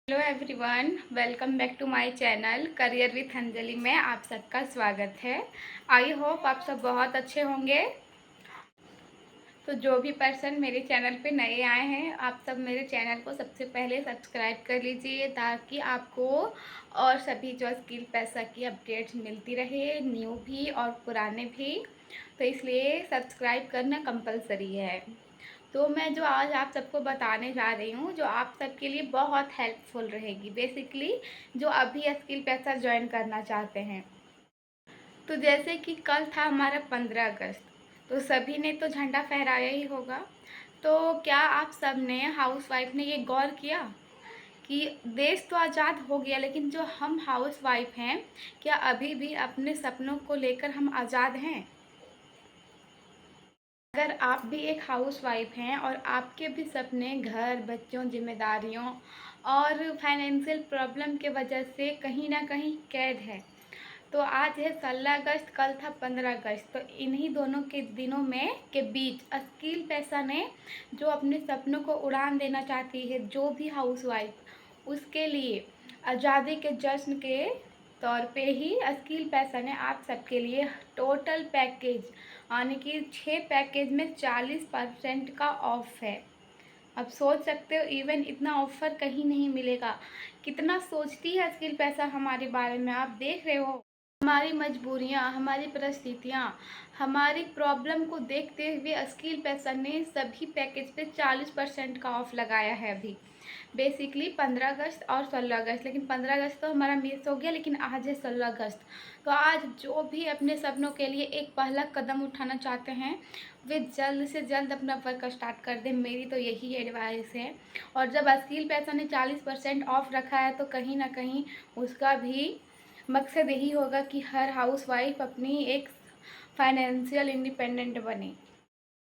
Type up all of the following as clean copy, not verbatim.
Hello everyone, welcome back to my channel career with Anjali में आप सबका स्वागत है। आई होप आप सब बहुत अच्छे होंगे। तो जो भी पर्सन मेरे चैनल पे नए आए हैं, आप सब मेरे चैनल को सबसे पहले सब्सक्राइब कर लीजिए ताकि आपको और सभी जो स्किल पैसा की अपडेट्स मिलती रहे, न्यू भी और पुराने भी। तो इसलिए सब्सक्राइब करना कंपलसरी है। तो मैं जो आज आप सबको बताने जा रही हूँ, जो आप सबके लिए बहुत हेल्पफुल रहेगी, बेसिकली जो अभी स्किल पैसा ज्वाइन करना चाहते हैं। तो जैसे कि कल था हमारा 15 अगस्त, तो सभी ने तो झंडा फहराया ही होगा। तो क्या आप सब ने, हाउस वाइफ ने ये गौर किया कि देश तो आज़ाद हो गया, लेकिन जो हम हाउस वाइफ हैं, क्या अभी भी अपने सपनों को लेकर हम आज़ाद हैं? अगर आप भी एक हाउस वाइफ हैं और आपके भी सपने घर, बच्चों, जिम्मेदारियों और फाइनेंशियल प्रॉब्लम के वजह से कहीं ना कहीं कैद है, तो आज है 16 अगस्त, कल था 15 अगस्त। तो इन्हीं दोनों के दिनों में के बीच स्किल पैसा ने जो अपने सपनों को उड़ान देना चाहती है, जो भी हाउस वाइफ, उसके लिए आज़ादी के जश्न के तौर पे ही स्किल पैसा ने आप सबके लिए टोटल पैकेज, यानी कि 6 पैकेज में 40% का ऑफ है। अब सोच सकते हो, इवन इतना ऑफर कहीं नहीं मिलेगा। कितना सोचती है स्किल पैसा हमारे बारे में, आप देख रहे हो। हमारी मजबूरियाँ, हमारी परिस्थितियाँ, हमारी प्रॉब्लम को देखते हुए स्किल पैसा ने सभी पैकेज पे 40% का ऑफ लगाया है अभी। बेसिकली 15 अगस्त और 16 अगस्त, लेकिन 15 अगस्त तो हमारा मिस हो गया, लेकिन आज है 16 अगस्त। तो आज जो भी अपने सपनों के लिए एक पहला कदम उठाना चाहते हैं, वे जल्द से जल्द अपना वर्क स्टार्ट कर दें, मेरी तो यही एडवाइस है। और जब स्किल पैसा ने 40% ऑफ रखा है, तो कहीं ना कहीं उसका भी मकसद यही होगा कि हर हाउस वाइफ अपनी एक फाइनेंशियल इंडिपेंडेंट बने।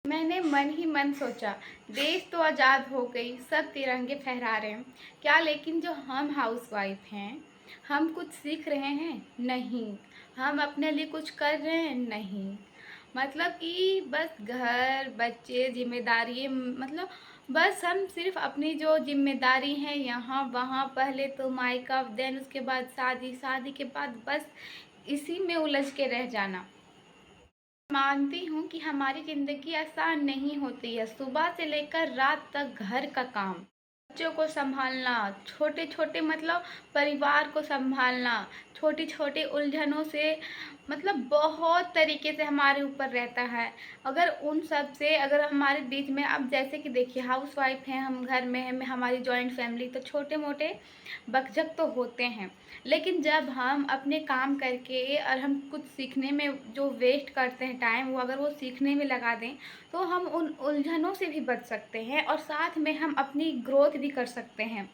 मैंने मन ही मन सोचा, देश तो आज़ाद हो गई, सब तिरंगे फहरा रहे हैं, क्या लेकिन जो हम हाउस वाइफ हैं, हम कुछ सीख रहे हैं? नहीं। हम अपने लिए कुछ कर रहे हैं? नहीं। मतलब कि बस घर, बच्चे, जिम्मेदारी, मतलब बस हम सिर्फ अपनी जो जिम्मेदारी है यहाँ वहाँ, पहले तो मायका, देन उसके बाद शादी, शादी के बाद बस इसी में उलझ के रह जाना। मानती हूँ कि हमारी ज़िंदगी आसान नहीं होती है, सुबह से लेकर रात तक घर का काम, बच्चों को संभालना, छोटे छोटे मतलब परिवार को संभालना, छोटी छोटी उलझनों से, मतलब बहुत तरीके से हमारे ऊपर रहता है। अगर उन सब से, अगर हमारे बीच में, अब जैसे कि देखिए हाउस वाइफ हैं, हम घर में हैं, हमारी जॉइंट फैमिली, तो छोटे मोटे बकझक तो होते हैं। लेकिन जब हम अपने काम करके और हम कुछ सीखने में जो वेस्ट करते हैं टाइम, वो अगर वो सीखने में लगा दें, तो हम उन उलझनों से भी बच सकते हैं और साथ में हम अपनी ग्रोथ भी कर सकते हैं।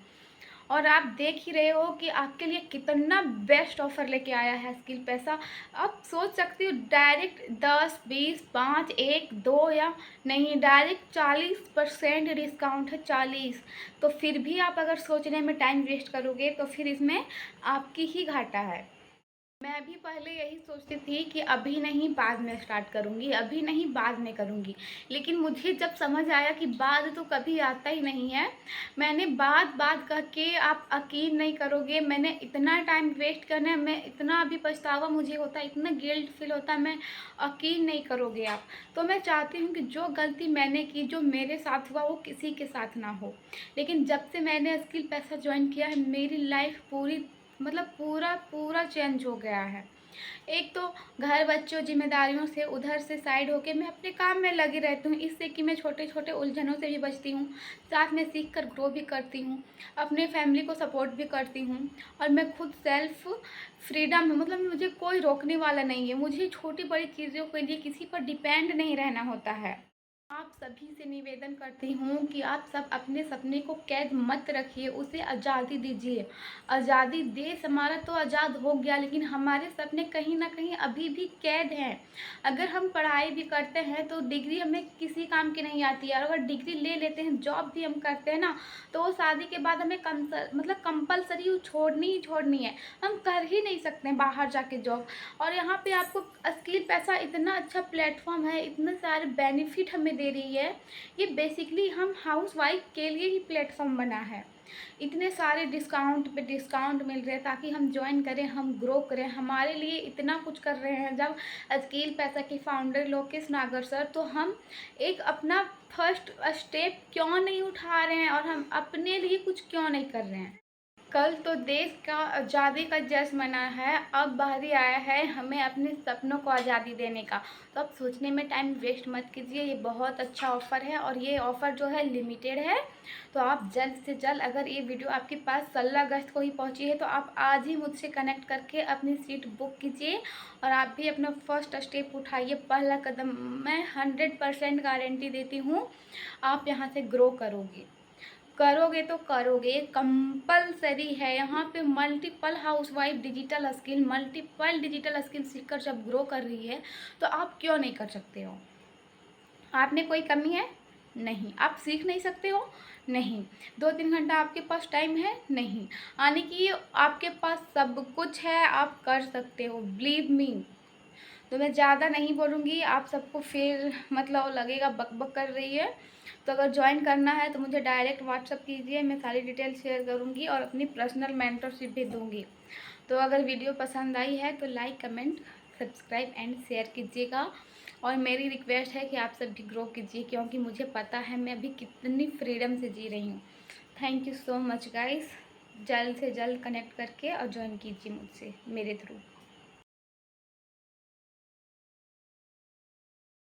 और आप देख ही रहे हो कि आपके लिए कितना बेस्ट ऑफर लेके आया है स्किल पैसा। आप सोच सकते हो, डायरेक्ट 10, 20, 5, 1, 2 या नहीं, डायरेक्ट 40% डिस्काउंट है, 40। तो फिर भी आप अगर सोचने में टाइम वेस्ट करोगे, तो फिर इसमें आपकी ही घाटा है। मैं भी पहले यही सोचती थी कि अभी नहीं, बाद में स्टार्ट करूँगी, अभी नहीं, बाद में करूँगी। लेकिन मुझे जब समझ आया कि बाद तो कभी आता ही नहीं है, मैंने बात बात कह के, आप यकीन नहीं करोगे, मैंने इतना टाइम वेस्ट करना है, मैं इतना अभी पछतावा मुझे होता है, इतना गिल्ट फील होता है, मैं यकीन नहीं करोगे आप। तो मैं चाहती हूँ कि जो गलती मैंने की, जो मेरे साथ हुआ, वो किसी के साथ ना हो। लेकिन जब से मैंने स्किल पैसा ज्वाइन किया है, मेरी लाइफ पूरी, मतलब पूरा पूरा चेंज हो गया है। एक तो घर, बच्चों, जिम्मेदारियों से उधर से साइड होके मैं अपने काम में लगी रहती हूँ, इससे कि मैं छोटे छोटे उलझनों से भी बचती हूँ, साथ में सीख कर ग्रो भी करती हूँ, अपने फैमिली को सपोर्ट भी करती हूँ। और मैं खुद सेल्फ फ्रीडम हूँ, मतलब मुझे कोई रोकने वाला नहीं है, मुझे छोटी बड़ी चीज़ों के लिए किसी पर डिपेंड नहीं रहना होता है। आप सभी से निवेदन करती हूँ कि आप सब अपने सपने को कैद मत रखिए, उसे आज़ादी दीजिए। आज़ादी, देश हमारा तो आज़ाद हो गया, लेकिन हमारे सपने कहीं ना कहीं अभी भी कैद हैं। अगर हम पढ़ाई भी करते हैं तो डिग्री हमें किसी काम की नहीं आती है, और अगर डिग्री ले लेते हैं, जॉब भी हम करते हैं ना, तो वो शादी के बाद हमें मतलब कंपलसरी छोड़नी ही छोड़नी है। हम कर ही नहीं सकते हैं बाहर जाके जॉब। और यहाँ पे आपको स्किल पैसा इतना अच्छा प्लेटफॉर्म है, इतने सारे बेनिफिट हमें दे रही है। ये बेसिकली हम हाउस वाइफ के लिए ही प्लेटफॉर्म बना है। इतने सारे डिस्काउंट पे डिस्काउंट मिल रहे हैं ताकि हम ज्वाइन करें, हम ग्रो करें, हमारे लिए इतना कुछ कर रहे हैं। जब स्किल पैसा के फाउंडर लोकेश नागर सर, तो हम एक अपना फर्स्ट स्टेप क्यों नहीं उठा रहे हैं और हम अपने लिए कुछ क्यों नहीं कर रहे हैं। कल तो देश का आज़ादी का जश्न मना है, अब बारी आया है हमें अपने सपनों को आज़ादी देने का। तो अब सोचने में टाइम वेस्ट मत कीजिए, ये बहुत अच्छा ऑफ़र है और ये ऑफ़र जो है लिमिटेड है। तो आप जल्द से जल्द, अगर ये वीडियो आपके पास 16 अगस्त को ही पहुंची है, तो आप आज ही मुझसे कनेक्ट करके अपनी सीट बुक कीजिए और आप भी अपना फर्स्ट स्टेप उठाइए, पहला कदम। मैं 100% गारंटी देती हूँ आप यहाँ से ग्रो करोगे, करोगे तो करोगे, कंपलसरी है। यहाँ पे multiple housewife multiple digital skill सीखकर जब ग्रो कर रही है, तो आप क्यों नहीं कर सकते हो। आप में कोई कमी है? नहीं। आप सीख नहीं सकते हो? नहीं। 2-3 घंटा आपके पास टाइम है? नहीं। यानी कि आपके पास सब कुछ है, आप कर सकते हो, बिलीव मी। तो मैं ज़्यादा नहीं बोलूँगी, आप सबको फिर मतलब लगेगा बक बक कर रही है। तो अगर ज्वाइन करना है तो मुझे डायरेक्ट व्हाट्सअप कीजिए, मैं सारी डिटेल शेयर करूँगी और अपनी पर्सनल मेंटरशिप भी दूँगी। तो अगर वीडियो पसंद आई है तो like, comment, subscribe and share कीजिएगा। और मेरी रिक्वेस्ट है कि आप सब भी ग्रो कीजिए, क्योंकि मुझे पता है मैं अभी कितनी फ्रीडम से जी रही हूँ। Thank you so much guys. जल्द से जल्द कनेक्ट करके और ज्वाइन कीजिए मुझसे मेरे थ्रू।